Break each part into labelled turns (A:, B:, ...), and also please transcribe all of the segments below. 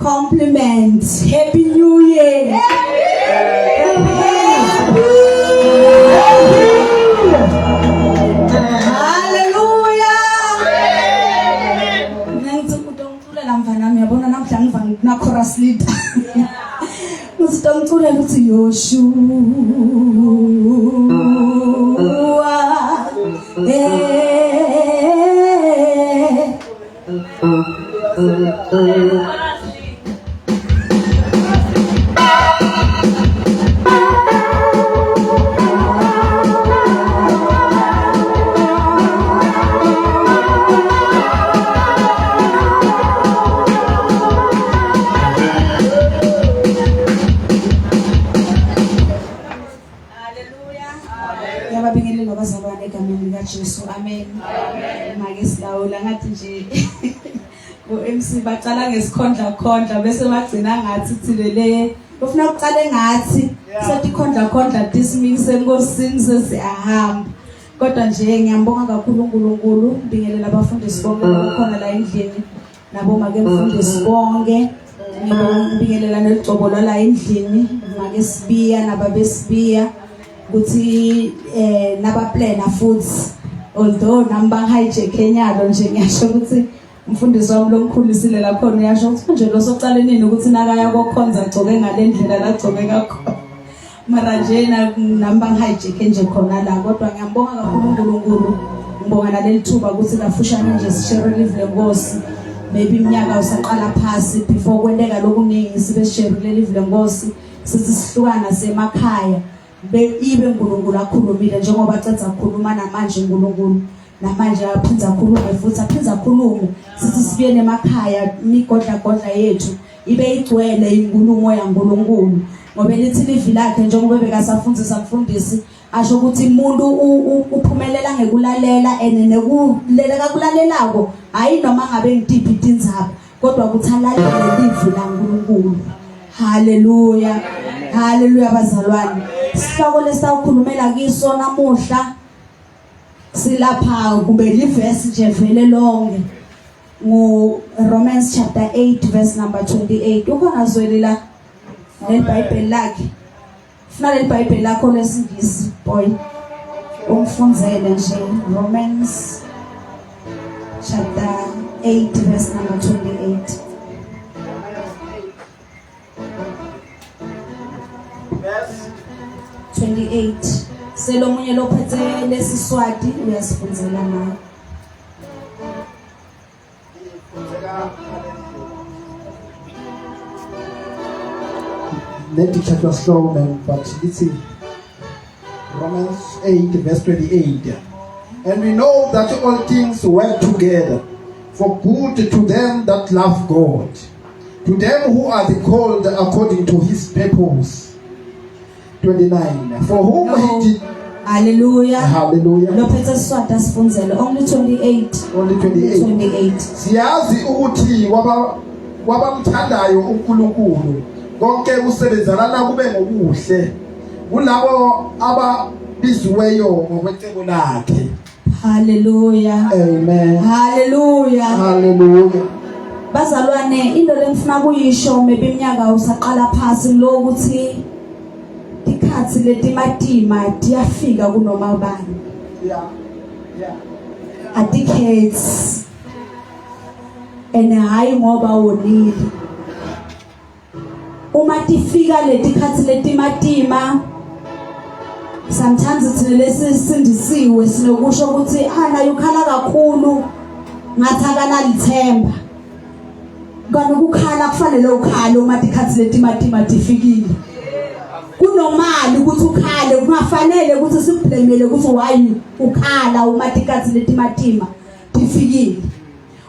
A: compliments. Happy New Year. Hallelujah. Ngicela lamvana ngiyabona namhla ngiva ngina chorus leader. Ngicela ukuthi Yoshua. Ngiyababingelela abazalwane egameni likaJesu. Amen. Manje silawula ngathi nje uMC baqala ngesikhondla bese bagcina ngathi thilele ufuna uqale ngathi sethi khondla dismiss enkosini sesiyahamba. Kodwa nje ngiyambonga kakhulu uNkulunkulu, ngibingelela abafundisi bonke khona la endlini nabo make mfundisi bonke. Ngibingelela neligcobola la endlini make sibiya nababesibiya ukuthi naba planner futhi, although namba hijack enyalo nje ngiyasho ukuthi umfundisi wami lomkhulisile lapho uyasho ukuthi nje lo soqala nini ukuthi nakaya kokhonza agcoke ngalendlela la gcoke kakhona mara nje namba hijack nje khona la. Kodwa ngiyambonga kakhulu uNkulunkulu, ngibonga naleli thuba ukuthi kafushane nje sishare live lenkosi. Maybe iminyaka usaqala phasi before kwendeka lokuningi sibe share live lenkosi sithi sihlukana semakhaya ibe uNkulunkulu akhulumile njengoba acetha ukukhuluma namanje uNkulunkulu namanje aphinza akhulume futhi aphinza akhulume sithi sibiye emakhaya imigodla yethu ibe igcwele inkulumo yaNkulunkulu ngoba lithi livi lakhe njengoba bekasafundisa mfundisi asho ukuthi umuntu uphumelela ngekulalela nekulela kakulalelako hayi noma ngabe ngitiphi tindzaba kodwa ukuthi alalele livi laNkulunkulu. Hallelujah. Hallelujah bazalwane. Sihloko lesawukhulumela kiso namuhla silapha kube liverse nje vele lonke ngo Romans chapter 8 verse number 28. Ukhona zweli la leBhayibheli lakhe. Funa leBhayibheli lakho lesingisi boy. Umfundzele nje Romans chapter 8 verse number 28.
B: Verse
A: 28. Selo munye lophethe lesiswati uyasifundzela nayo.
B: Let the chapter slow man, but let's see. Romans 8 verse 28. And we know that all things work together for good to them that love God, to them who are the called according to his purpose. 29. For whom he did.
A: Hallelujah.
B: Hallelujah.
A: Lophethe iswati asifundzele only 28.
B: Only 28. Siyazi ukuthi wabamthandayo uNkulunkulu konke usebenzana kube ngokuhle kulabo ababiziweyo ngokwecebo lakhe.
A: Hallelujah.
B: Amen.
A: Hallelujah.
B: Hallelujah.
A: Bazalwane into lengifuna kuyisho maybe iminyaka usaqala phasi lo ukuthi ikhathi letimatima diyafika kunoma ubani.
B: Yeah.
A: Adikhethi hayi ngoba wonile. Uma tifika letikhathi letimatima sometimes thina lesisindisiwe sinokusho ukuthi nayo ukhala kakhulu ngathi akanalithemba. Kanti ukukhala kufanele ukhale uma tikhathi letimatima tifikile. Kunomali ukuthi ukhale, kungafanele ukuthi siblemele ukuthi why ukhala uma tikhathi letimatima tifikile.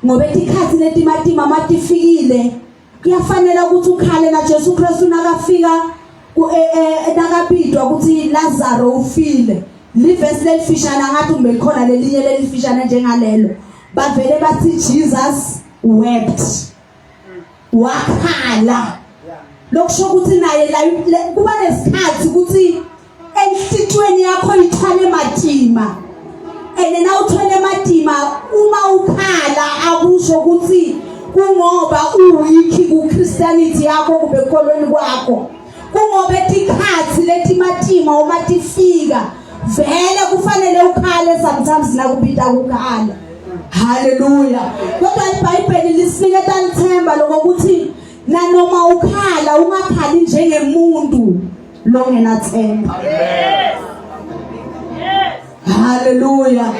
A: Ngoba tikhathi letimatima matifikile kuyafanele ukuthi ukhale na Jesu Kristu nakafika nakabidwa ukuthi Lazaro ufile. Livesi lelifishana ngathi umelikhona lelinye lelifishana njengalelo. Bavele bathi Jesus wept. Wakhala. Lokusho ukuthi naye la kuba nesikhathi ukuthi enhlitshweni yakho ithwale matima. Na uthwele matima uma ukhala akusho ukuthi kungoba uwiki kuKristu Christianity yakho kube kolweni kwakho kungoba etikhathi letimatima uma tifika vele kufanele ukhale sometimes nakubita ukukhala. Hallelujah. Kodwa iBhayibheli lisiniketa ithemba lokuthi nanoma ukhala ungakhali njengemuntu longenathemba. Hallelujah.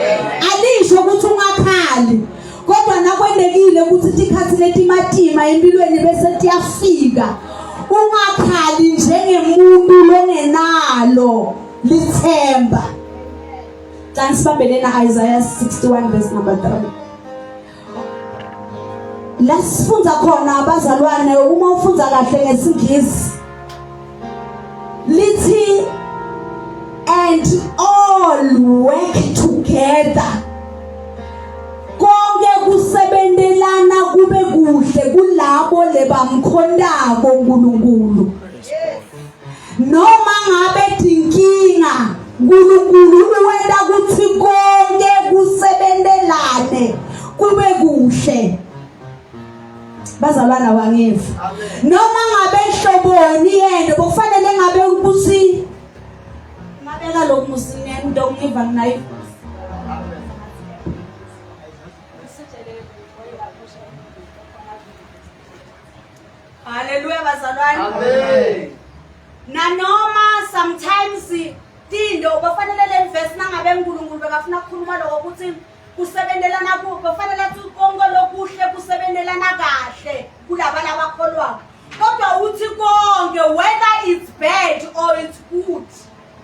A: Alisho ukuthi ungakhali kodwa nakwendekile ukuthi tikhathi letimatima empilweni bese tiyafika ungakhali njengemuntu longenalo lithemba. Sibambele na Isaiah 61 verse number 3. Lasifunda khona abazalwane uma ufunda kahle ngesingisi lithi and all work together konke kusebendelana kube kuhle kulabo lebamkhondako uNkulunkulu. Noma ngabe dinkinga uNkulunkulu uwenda kuthi konke kusebendelane kube kuhle. Bazalwana wangifu. Noma ngabe hloboni yena kufanele ngabe ukuthi ngabeka lo musini into ngiva nginayo. Hallelujah bazalwane. Amen. Nanoma sometimes tindo bafanele le verse nangabe uNkulunkulu bekafuna ukukhuluma lokho ukuthi kusebendelana kubo bafanele ukuthi konke lokuhle kusebendelana kahle kulabo labakholwayo. Kodwa uthi konke whether it's bad or it's good.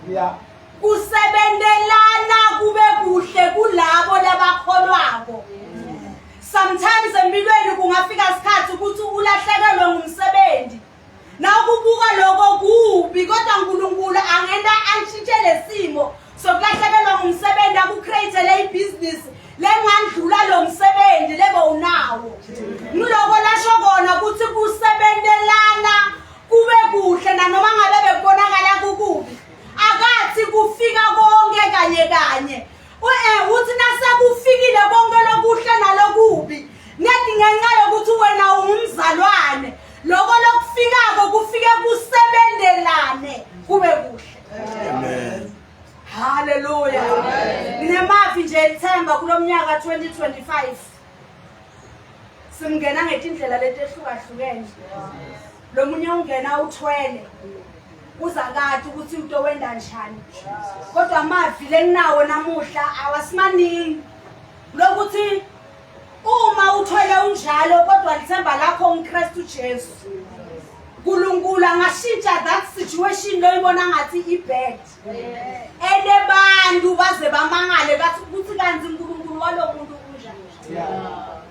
A: Yeah. Kusebendelana kube kuhle kulabo labakholwayo. Sometimes empilweni kungafika isikhathi ukuthi ulahlekelwe ngumsebenzi. Nawukubuka lokho kubi kodwa uNkulunkulu angena anshintshe lesimo sokulahlekelwa ngumsebenzi akucreate le business lengandlula lo msebenzi lebo unawo. Ngiloko lasho kona ukuthi kusebendelana kube kuhle nanoma ngabe bekubonakala kukubi. Akathi kufika konke kanye kanye. Uthi nasekufikile konke lokuhle nalokubi. Ngethi ngenxa yokuthi wena ungumzalwane. Lokho lokufikako kufike kusebendelane kube kuhle. Amen. Hallelujah. Nginemavi nje ithemba kulomnyaka 2025. Simngena ngetindlela letehlukahlukene. Lo munye ungena uthwele. Uzakade ukuthi into wenda njani. Kodwa amavi leninawo namuhla awasimaningi. Lokuthi uma uthwele unjalo kodwa lithemba lakho uNkristu Jesu. uNkulunkulu angashintsha that situation loyibona ngathi ibad. Enebantu baze bamangale bathi ukuthi kanzi uNkulunkulu walomuntu unjani.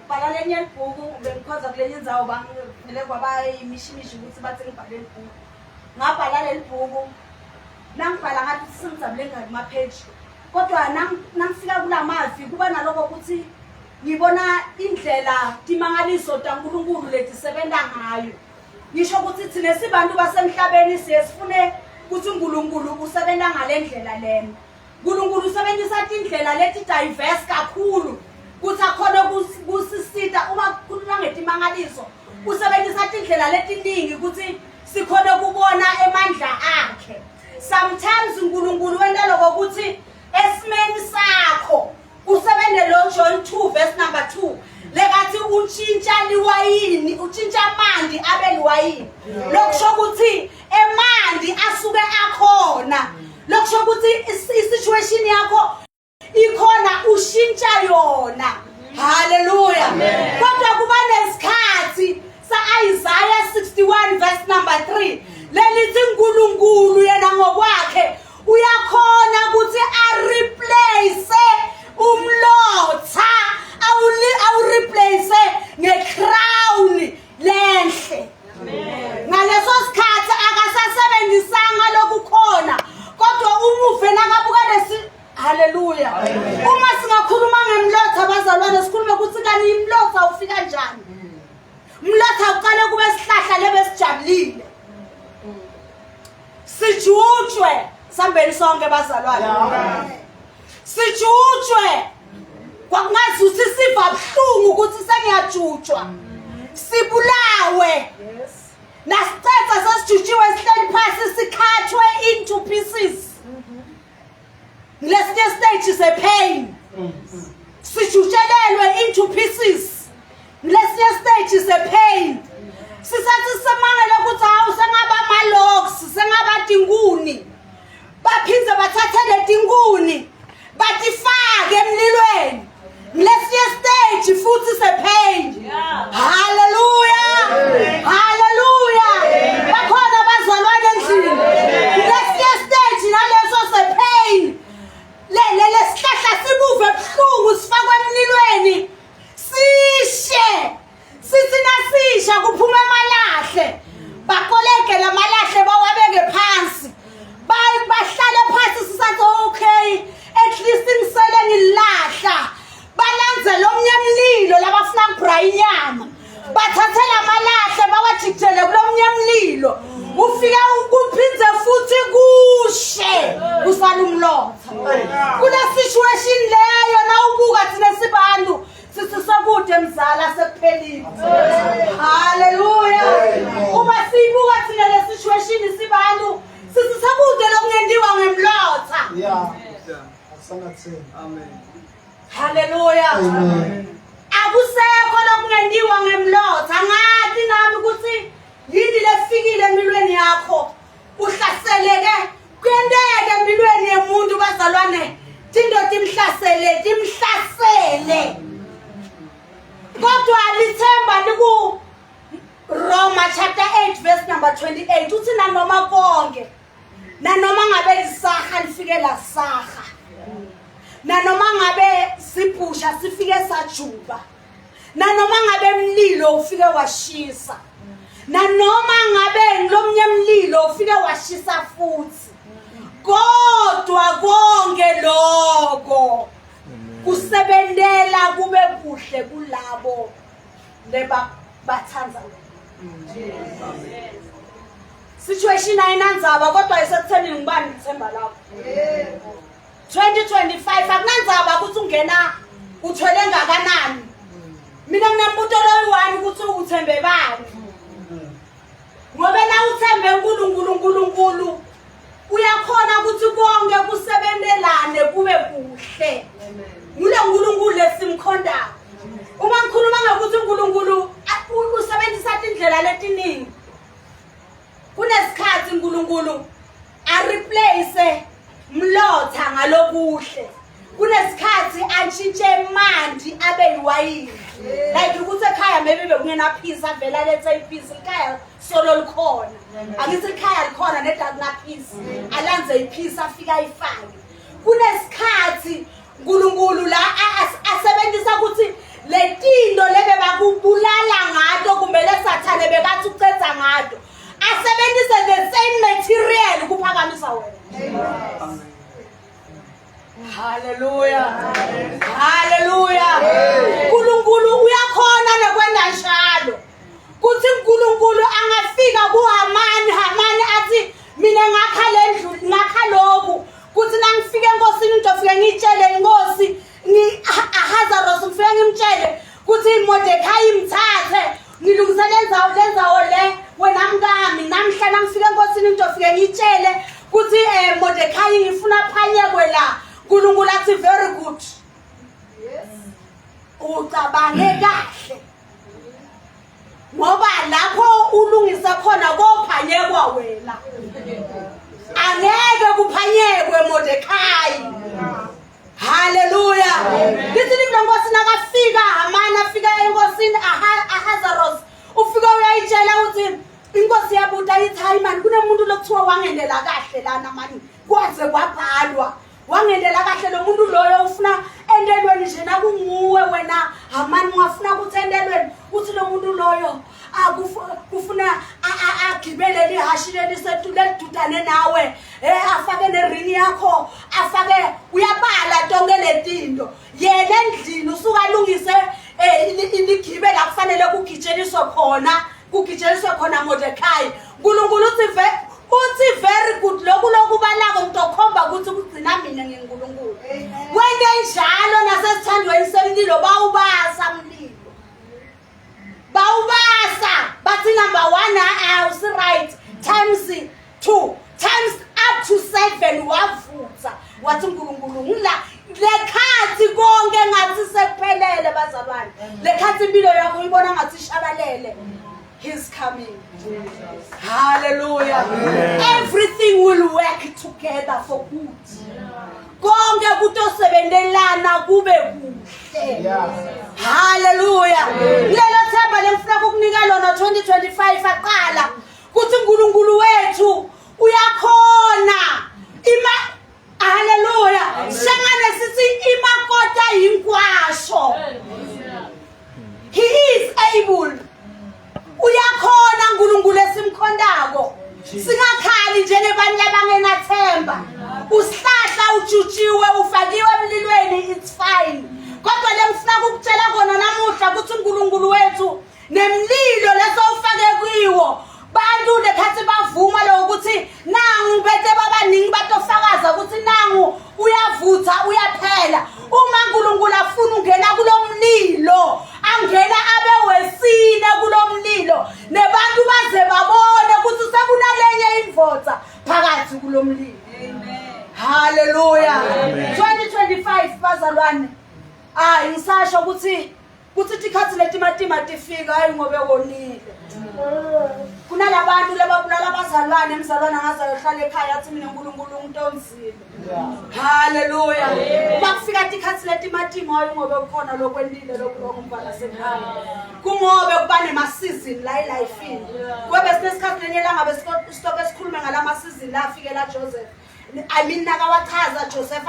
A: Bhala lenye ibhuku bengikhoza kulenye indzawo bangivele kwabayimishimishi ukuthi bathi ngibhale ibhuku. Ngabhala leli bhuku nangibhala ngathi singijabule ngama page. Kodwa nangifika kulamavi kuba naloko ukuthi ngibona indlela timangaliso taNkulunkulu letisebenza ngayo. Ngisho ukuthi thina sibantu basemhlabeni siyesifune ukuthi uNkulunkulu usebenza ngalendlela lena. uNkulunkulu usebenzisa indlela leti diverse kakhulu ukuthi akhona kusisita uma kukhulunywa ngetimangaliso. Usebenzisa indlela letiningi ukuthi sikhona kubona emandla akhe. Sometimes uNkulunkulu wena lokho ukuthi esimeni sakho usebenzele lo John 2 verse number 2 lekathi utshintsha liwayini utshintsha amandi abe liwayini. Lokusho ukuthi emandi asuke akhona. Lokusho ukuthi isituation yakho ikhona ushintsha yona. Hallelujah. Kodwa kuba nesikhathi Isaiah 61 verse number 3 lelithi uNkulunkulu yena ngokwakhe uyakhona ukuthi replace umlotha awu replace ngecrown lenhle. Ngaleso sikhathi akasasebenzisanga lokukhona kodwa umuve nakabuka lesi. Hallelujah. Uma singakhuluma ngemlotha bazalwane sikhulume ukuthi kani imlotha ufika njani. Mlotha uqale kube sihlahla lebesijabulile. Sijutshwe sambeni sonke bazalwane. Sijutshwe kwakungathi siva buhlungu ukuthi sengiyajutshwa.
C: sibulawe nasicetha sasijutshiwe sihleli phansi sikhathwe into pieces. Lesinye stage is a pain. Sijutshelelwe into pieces. Lesinye stage is a pain. Sisathi semangela ukuthi hawu sengaba amalogs, sengaba dinguni. Baphindze bathathele dinguni batifake emlilweni. Lesinye stage futhi is a pain. Hallelujah. Hallelujah. Bakhona bazalwane endlini. Lesinye stage naleso is a pain. Le sihlahla sibuve buhlungu sifakwe emlilweni. Sishe. Sithi nasisha kuphuma amalahle. Bakoleke la malahle bawabeke phansi. Bahlale phansi sisathi okay, at least ngisele ngilahla. Balanze lo mnyamlilo labafuna ukubra inyama. Bathathela amalahle bawajikijele kulo mnyamlilo. Ufika ukuphindze futhi kushe kusala umlotha. Kule situation leyo na ubuka thina sibantu sithi sokude mzala sekuphelile. Hallelujah. Uma sibuka thina le situation sibantu sithi sokude lokungendiwa ngemlotha.
B: Yeah. Amen.
C: Hallelujah.
B: Amen.
C: Akusekho lokungendiwa ngemlotha. Ngathi nami ukuthi yini lefikile empilweni yakho uhlaseleke kwendeke empilweni yemuntu bazalwane tindo timhlasele kodwa lithemba liku Roma chapter 8 verse number 28 uthi nanoma konke nanoma ngabe lisaha lifike la saha nanoma ngabe siphusha sifike sajuba nanoma ngabe umlilo ufike washisa nanoma ngabe lo mnyamlilo ufike washisa futhi kodwa konke lokho kusebenzela kube kuhle kulabo leba bathanza situation ayinanzaba kodwa isekutheni ngibani ngithemba lapho 2025 akunanzaba ukuthi ungena uthwele ngakanani mina nginambuto lo1 ukuthi uthembe bani ngoba na uthembe uNkulunkulu uyakhona ukuthi konke kusebenzelane kube kuhle ngule uNkulunkulu lesimkhonda uma ngikhuluma ngokuthi uNkulunkulu usebenzisa indlela letiningi kunesikhathi uNkulunkulu a replace mlotha ngalokuhle kunesikhathi atshintshe mandi abe yiwayini like ukuthi ekhaya maybe bekungena phisa vela lethe iphisa ekhaya solo likhona angithi ekhaya likhona nedakuna phisa alanze iphisa afika ifake kunesikhathi uNkulunkulu la asebenzisa ukuthi letindo lebe bakubulala ngato kumele sathane bekathi ucetha ngato asebenzise the same material kuphakamisa wena. Hallelujah. Hallelujah. uNkulunkulu uyakhona nekwenza njalo kuthi uNkulunkulu angafika kuHamani athi mina ngakha lendlu ngakha lokhu kuthi nangifike enkosini ngizofike ngitshele inkosi Ahasuerus ngifike ngimtshele kuthi Mordekhai imthathe ngilungisele lenzawo le wena mngami namhla nangifike enkosini ngizofike ngitshele kuthi Mordekhai ngifuna phanyekwe la uNkulunkulu athi very good. Yes. Ucabange kahle. Ngoba lapho ulungisa khona kophanyekwa wena. Angeke kuphanyekwe Mordekhai. Hallelujah. Lithi inkosi nakafika Hamani afika enkosini Ahasuerus ufika uyayitshela ukuthi inkosi yabuta ithi hayi man kunemuntu lokuthiwa wangendela kahle lana mani kwaze kwabhalwa wangendela kahle lo muntu loyo ufuna endelweni nje nakunguwe wena Hamani ungafuna ukuthi endelweni uthi lo muntu loyo akufuna agibele lihashi lisedudane nawe afake nerini yakho afake uyabala tonke letindo yena endlini usuka lungise iligibele la kufanele kugijeliswe khona Mordekhai uNkulunkulu uthi very good lokubalako ngitokhomba ukuthi kugcina mina ngeNkulunkulu wende njalo nasesithandweni semlilo bawubasa umlilo bawubasa bathi number 1 house right times 2 times up to 7 wavutha wathi uNkulunkulu ngila lekhathi konke ngathi sekuphelele bazalwane lekhathi impilo yakho uyibona ngathi ishabalele. He's coming. Hallelujah. Everything will work together for good. Konke kutosebendelana kube kuhle. Hallelujah. Lelo themba lemfuna ukunika lona 2025 aqala kuthi uNkulunkulu wethu uyakhona. Hallelujah. Shangane sithi imakota yinkwasho. He is able. Uyakhona uNkulunkulu esimkhondako. Singakhali njengebantu abangenathemba. Usihlahla ujutshiwe ufakiwe emlilweni it's fine. Kodwa lemfuna ukutshela kona namuhla ukuthi uNkulunkulu wethu nemlilo leso ufake kuyiwo. Bantu lekhathi bavuma lo ukuthi nangu bethe babaningi batofakaza ukuthi nangu uyavutha uyaphela. Uma uNkulunkulu afuna ungena kulomlilo angena abe wesine kulomlilo nebantu baze babone ukuthi sekunalenye imvotha phakathi kulomlilo. Amen. Hallelujah. 2025 bazalwane. Ngisasho ukuthi tikhathi letimatima tifika hayi ngobe konile. Kunalabantu lababulala abazalwane emzalwane angazayohlala ekhaya athi mina uNkulunkulu ungitonzile. Hallelujah. Bakufika tikhathi letimatima hayi ngobe kukhona lokwendile lokulokumvala sekhaya. Kungobe kuba nemasizini la elifini. Kube sinesikhathi lenyelanga besitoke sikhulume ngalama season la afikela Joseph. Nakawachaza Joseph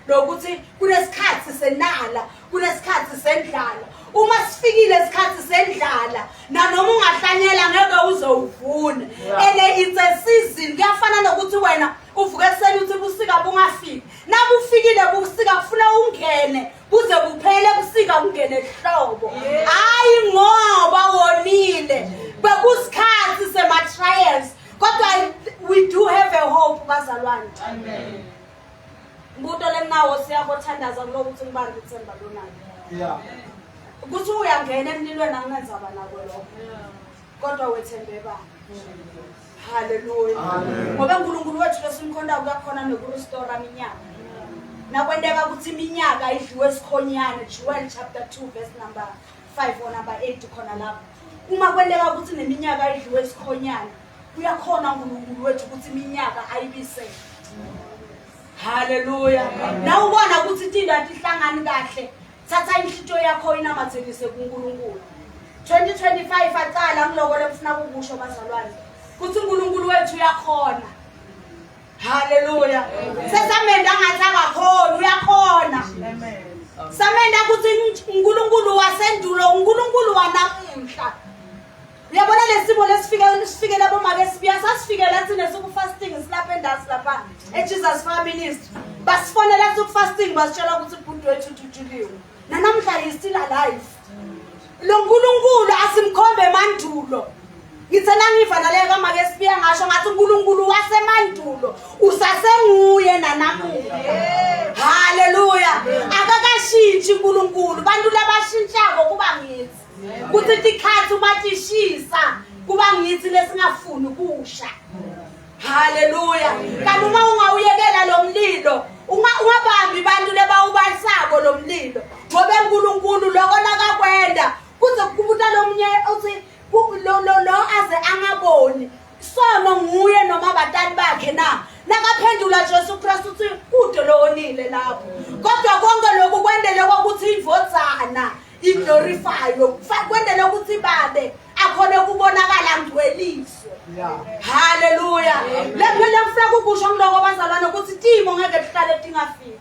C: lokuthi kunesikhathi senala, kunesikhathi sendlala. Uma sifikile isikhathi sendlala nanoma ungahlanyela ngeke uzowuvuna. It's a season kuyafana nokuthi wena uvuke ekseni uthi busika bungafiki. Nabufikile busika kufuna ungene buze kuphele busika ungene ehlobo. Hayi ngoba wonile. Bekusikhathi sema trials. Kodwa we do have a hope bazalwane. Amen. Mbuto lemnawo siyakothandaza ngokuthi ngibambe ithemba lonalo. Ukuthi uyangena emlilweni angenza abanako lokho. Kodwa wethembe bani. Hallelujah. Ngoba uNkulunkulu wethu lesimkhonda kuyakhona nokurestore iminyaka. Nakwendeka ukuthi iminyaka idliwe esikhonyane Joel chapter 2 verse number 5 or number 8 khona lapho. Uma kwendeka ukuthi neminyaka idliwe esikhonyane uyakhona uNkulunkulu wethu ukuthi iminyaka ayibise. Hallelujah. Na ubona ukuthi itinto atihlangani kahle. Thatha inhlito yakho inamathelise kuNkulunkulu. 2025 aqala ngiloko lefuna ukusho bazalwane. Kuthi uNkulunkulu wethu uyakhona. Hallelujah. Sesamenda ngathi akakhona uyakhona. Amen. Samenda kuthi uNkulunkulu wasendulo uNkulunkulu wanamuhla. Uyabona lesimo lesifike labo make sibiya sasifikela thina soku fasting silapha endasi lapha eJesus Family Ministry. Basifonela soku fasting basitshela ukuthi ubuntu wethu uthujuliwe. Nanamhla he is still alive. Lo uNkulunkulu asimkhombe mandulo. Ngithena ngiva naleka make sibiya ngasho ngathi uNkulunkulu wasemandulo usasenguye nanamuhla. Hallelujah. Akakashintshi uNkulunkulu. Bantu labashintshako kuba ngithi. Kuthi tikhathi umathishisa kuba ngithi lesingafuni ukusha. Hallelujah. Kanti uma ungawuyekela lo mlilo ungabambi bantu lebawubalisako lo mlilo ngoba uNkulunkulu lokho nakakwenda kuze kubuta lomnye uthi lo aze angaboni sono nguye noma abatali bakhe na nakaphendula Jesu Christ uthi kude lo onile lapho kodwa konke lokhu kwendele ukuthi ivodzana iglorify kwendele ukuthi babe akhona ukubonakala ngcweliswe. Hallelujah. Lephela mfaka ukusho ngiloko bazalwane ukuthi timo ngeke lihlale tingafiki.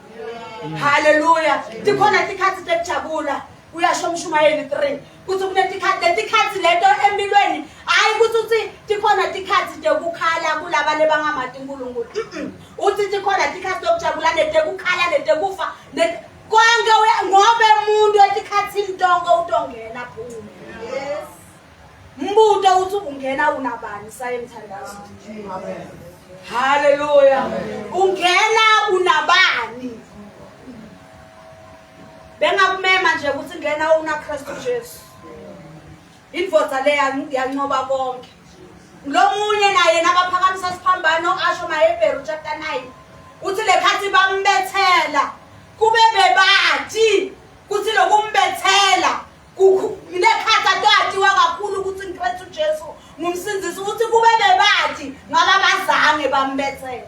C: Hallelujah. Tikhona tikhathi tekujabula uyasho uMshumayeli 3 kuthi kunetikhathi leto emilweni hayi kuthi uthi tikhona tikhathi tekukhala kulaba lebangamati uNkulunkulu. Uthi tikhona tikhathi tekujabula netekukhala netekufa konke ngobe umuntu etikhathini tonke utongena phuma. Yes. Mbuto uthi ungena unabani sayemthandazo. Amen. Hallelujah. Ungena unabani. Bengakumema nje ukuthi ngena una Kristu Jesu. indvodza le yanqoba konke. Lo munye naye nabaphakamisa siphambano asho maHebheru chapter 9 uthi lekhathi bambethela kube bebathi kuthi lokumbethela lekhathi atwathiwa kakhulu ukuthi ngikhethe uJesu ngumsindisi uthi kube bebathi ngababazange bambethela.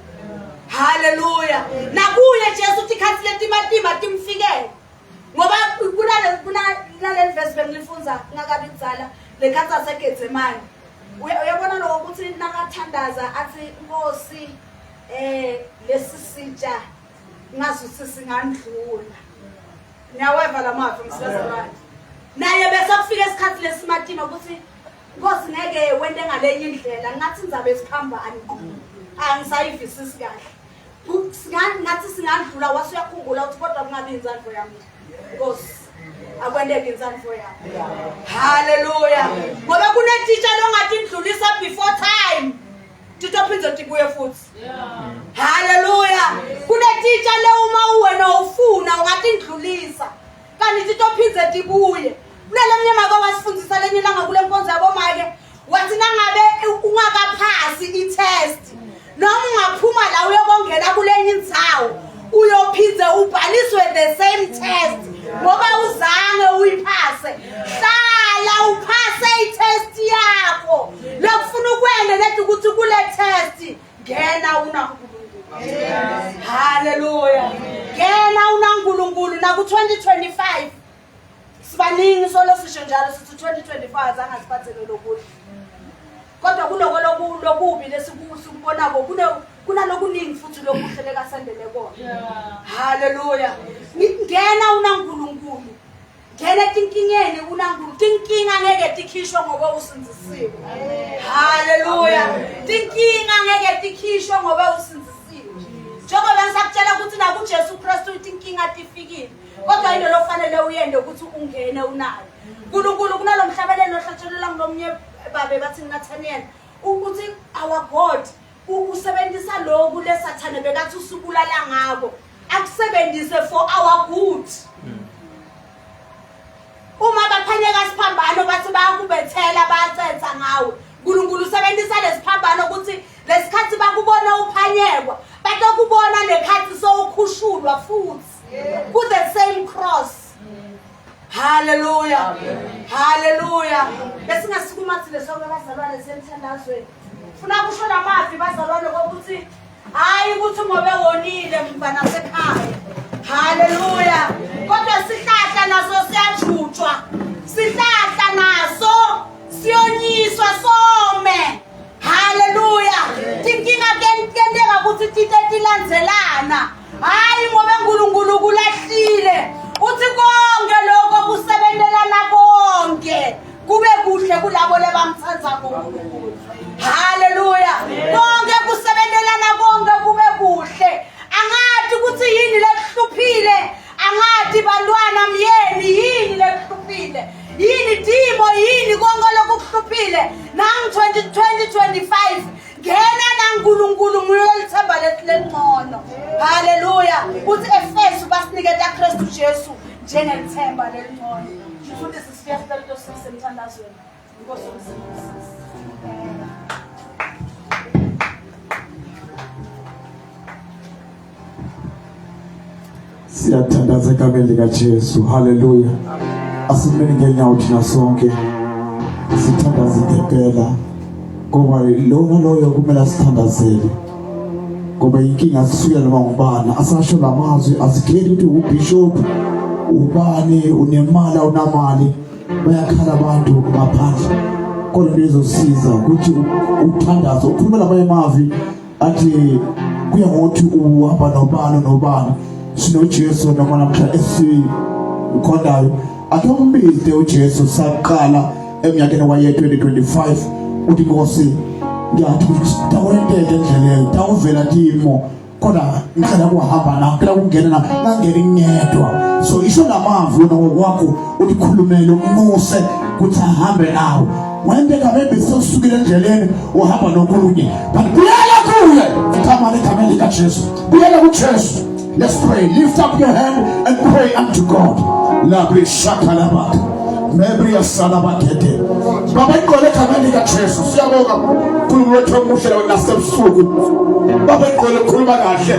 C: Hallelujah. Nakuye Jesu uthi khathi letimatima timfikele ngoba kuna le verse bengilifunza ngakabi kudzala lekhathi aseGetsemane. Uyabona lokho ukuthi nakathandaza athi Nkosi lesisitsha ngazuthi singandlula. Ngiyaweva lamazwi msizazalwane. Naye bese kufika isikhathi lesimatima ukuthi Nkosi ngeke wente ngalenye indlela ngathi ngizabe sikhambani. Angisayivisisi kahle. Ngathi singandlula wasuyakhumbula ukuthi kodwa kungabi inzandvo yami. Nkosi akwendeke inzandvo yami. Hallelujah. Ngoba kunetitsha longathi indlulisa before time. Titophinze tibuye futhi. Hallelujah. Kunetitsha le uma uwena ufuna ungathi indlulisa. Kanti titophinze tibuye. Kulelemnye maka wasifundisa lenye langa kule nkonzo yabomake wathi nangabe ungakaphasi i-test noma ungaphuma la uyokongena kulenye indzawo uyophinze ubhaliswe the same test ngoba uzange uyiphase. Hlala uphase i-test yakho lokufuna ukwenda lethi ukuthi kule test ngena unaNkulunkulu. Hallelujah. Ngena unaNkulunkulu na ku 2025 sibaningi solo sisho njalo sithi 2025 angasiphathele lokuthi kodwa kuloko lokubi lesikubona kuna lokuningi futhi lokuhle kasandele kona. Hallelujah. Ngena unaNkulunkulu. Ngene tinkingeni unaNkulunkulu. Tinkinga ngeke tikhishwe ngoba usinzisiwe. Hallelujah. Tinkinga ngeke tikhishwe ngoba usinzisiwe. Njengoba ngisakutshela ukuthi na kuJesu Kristu itinkinga tifikile. Kodwa into lofanele uyende ukuthi ungene unayo. uNkulunkulu kunalomhlabelelo ohlatshelela ngomnye babe bathi Nathaniel ukuthi our God usebenzisa lokhu lesathane bekathi usubulala ngabo akusebenzise for our good. Uma baphanyeka siphambano bathi bayakubethela bayathetha ngawe. uNkulunkulu usebenzisa lesiphambano ukuthi lesikhathi bakubona uphanyekwa batokubona nekhathi sowukhushulwa futhi ku the same cross. Hallelujah. Hallelujah. Besingasukumathile sonke abazalwane semthandazweni. Funa kusho lamavi bazalwane ukuthi hayi ukuthi ngobe wonile mfana sekhaya. Hallelujah. Kodwa sihlahla naso siyajutshwa. Sihlahla naso siyonyiswa some. Hallelujah. Tinkinga kenteka ukuthi titetilandzelana. Hayi ngobe uNkulunkulu kulahlile. Uthi konke lokho kusebenzelana konke kube kuhle kulabo lebamthandaza uNkulunkulu. Hallelujah. Konke kusebenzelana konke kube kuhle. Angathi ukuthi yini lekuhluphile, angathi bantwana myeni yini lekuhluphile, yini dimo yini konke lokuhluphile. Nang 2025 ngena naNkulunkulu nguyolithemba lengcono. Hallelujah. Uthi Efesu basinikeza Kristu Jesu njengelithemba lengcono. Ngifundise sifiyafika lo semthandazweni. Inkosi yomsindisi.
D: Siyathandaza egameni likaJesu. Hallelujah. Asimele ngenyawo thina sonke. Sithandaze ngempela. Ngoba lona loyo kumele asithandazele. Ngoba inkinga sisuka noma ngubani. Asasho lamazwi asikhethi ukuthi ubishop ubani unemali unamali bayakhala abantu ngaphandle. Kodwa lezosiza ukuthi uthandaze ukhuluma labanye mavi athi kuya ngokuthi uhamba nobani sinoJesu noma namhla esikhondayo akambize uJesu saqala eminyakeni waye 2025 uthi Nkosi ngiyathi utawentele endleleni tawuvela timo kodwa ngicela ukuhamba nawe ngicela ukungena ngangeni ngedwa so isho namavu nokwakho ulikhulumele umunuse ukuthi ahambe nawe wende kabebe sosukile endleleni uhamba nokunye but buyela kuye kama egameni likaJesu buyela kuJesu. Let's pray. Lift up your hand and pray unto God. La brishakalaba. Membri yasala bakhethe. Baba iqole egameni likaJesu. Siyabonga uNkulunkulu wethu omuhle nasebusuku. Baba iqole khuluma kahle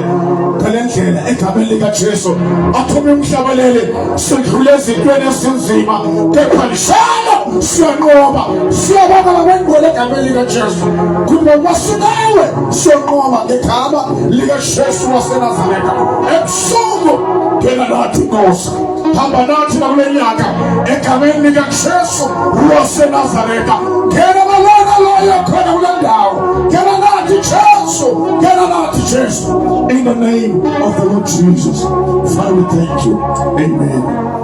D: ngalendlela egameni likaJesu. Athome umhlabalele sidlule ezintweni ezinzima. Kepha lishalo siyanqoba. Siyabonga baba iqole egameni likaJesu. Kuba wasunawe siyanqoba ngegama likaJesu waseNazaretha. Ebusuku phela nathi Nkosi. Hamba nathi nakule nyaka egameni likaJesu waseNazaretha. Ngena malona loyo khona kule ndawo. Ngena nathi Jesu. Ngena nathi Jesu. In the name of the Lord Jesus. Father, we thank you. Amen.